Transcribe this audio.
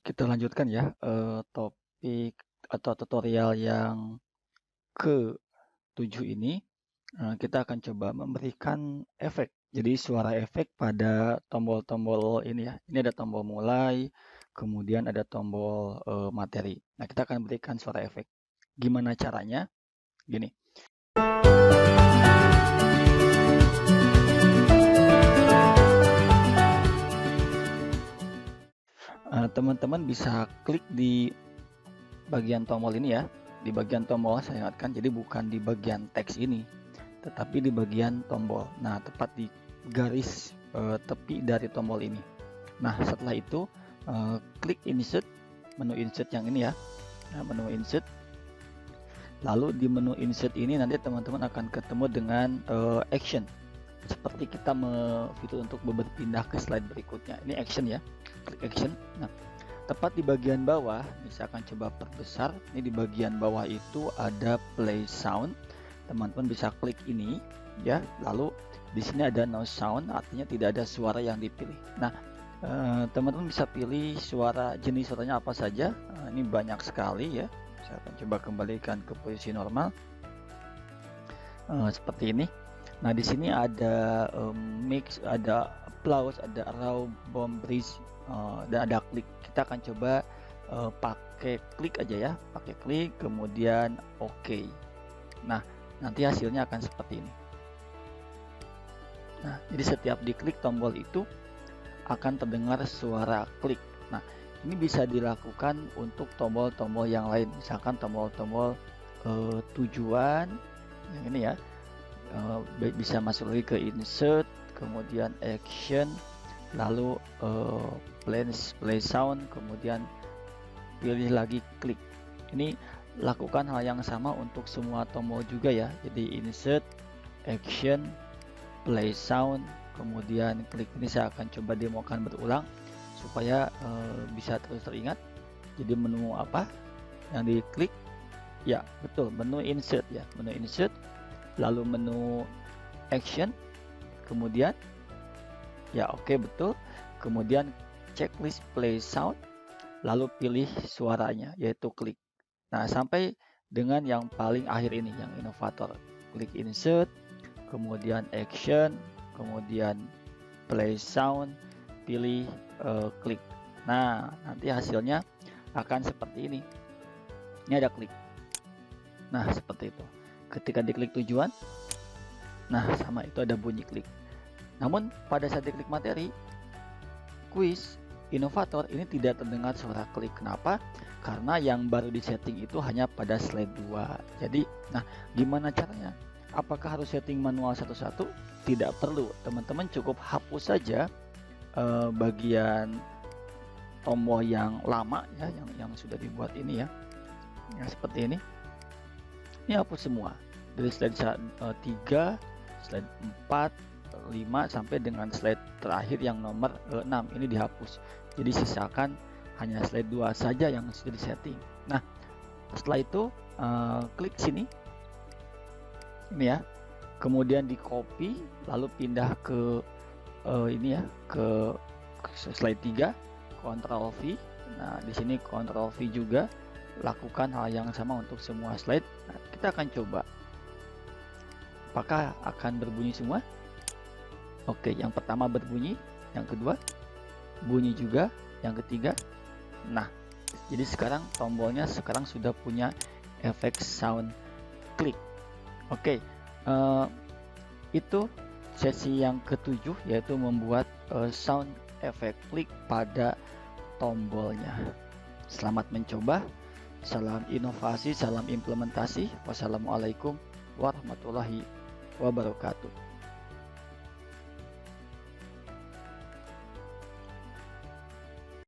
Kita lanjutkan ya, topik atau tutorial yang ke-7 ini, kita akan coba memberikan efek. Jadi suara efek pada tombol-tombol ini ya. Ini ada tombol mulai, kemudian ada tombol, materi. Nah, kita akan berikan suara efek. Gimana caranya? Gini, teman-teman bisa klik di bagian tombol ini ya. Di bagian tombol saya ingatkan, jadi bukan di bagian teks ini, tetapi di bagian tombol. Nah, tepat di garis tepi dari tombol ini. Nah, setelah itu klik insert, menu insert yang ini ya. Nah, menu insert. Lalu di menu insert ini nanti teman-teman akan ketemu dengan action. Seperti kita fitur untuk berpindah ke slide berikutnya. Ini action ya. Klik action. Nah, tepat di bagian bawah, misalkan coba perbesar. Ini di bagian bawah itu ada play sound. Teman-teman bisa klik ini ya. Lalu di sini ada no sound, artinya tidak ada suara yang dipilih. Nah, teman-teman bisa pilih jenis suaranya apa saja. Ini banyak sekali ya. Saya akan coba kembalikan ke posisi normal. Seperti ini. Nah, di sini ada mix, ada applause, ada raw, bomb breeze, dan ada klik. Kita akan coba pakai klik aja ya, pakai klik, kemudian oke. Nah, nanti hasilnya akan seperti ini. Nah, jadi setiap diklik tombol itu akan terdengar suara klik. Nah, ini bisa dilakukan untuk tombol-tombol yang lain, misalkan tombol-tombol tujuan yang ini ya. Bisa masuk lagi ke insert, kemudian action, lalu play sound, kemudian pilih lagi klik. Ini lakukan hal yang sama untuk semua tombol juga ya. Jadi insert, action, play sound, kemudian klik. Ini saya akan coba demokan berulang supaya bisa terus teringat. Jadi menu apa yang diklik? Ya, betul, menu insert ya. Menu insert, lalu menu action, kemudian ya oke, betul, kemudian checklist play sound, lalu pilih suaranya yaitu klik. Nah, sampai dengan yang paling akhir ini yang inovator, klik insert, kemudian action, kemudian play sound, pilih klik. Nah, nanti hasilnya akan seperti ini. Ini ada klik. Nah, seperti itu. Ketika diklik tujuan, nah sama itu ada bunyi klik. Namun pada saat diklik materi, quiz, inovator, ini tidak terdengar suara klik. Kenapa? Karena yang baru disetting itu hanya pada slide 2. Jadi, nah gimana caranya? Apakah harus setting manual satu-satu? Tidak perlu. Teman-teman cukup hapus saja bagian tombol yang lama ya, yang sudah dibuat ini ya. Ya, seperti ini. Ini hapus semua dari slide 3, slide 4, 5 sampai dengan slide terakhir yang nomor 6 ini dihapus. Jadi sisakan hanya slide 2 saja yang sudah disetting. Nah, setelah itu klik sini ini ya, kemudian di copy lalu pindah ke ini ya, ke slide 3, Ctrl V. Nah, di sini Ctrl V juga. Lakukan hal yang sama untuk semua slide. Nah, kita akan coba apakah akan berbunyi semua. Oke, yang pertama berbunyi, yang kedua bunyi juga, yang ketiga. Nah, jadi sekarang tombolnya sudah punya efek sound klik. Oke, itu sesi yang ke-7, yaitu membuat sound efek klik pada tombolnya. Selamat mencoba. Salam inovasi, salam implementasi. Wassalamualaikum warahmatullahi wabarakatuh.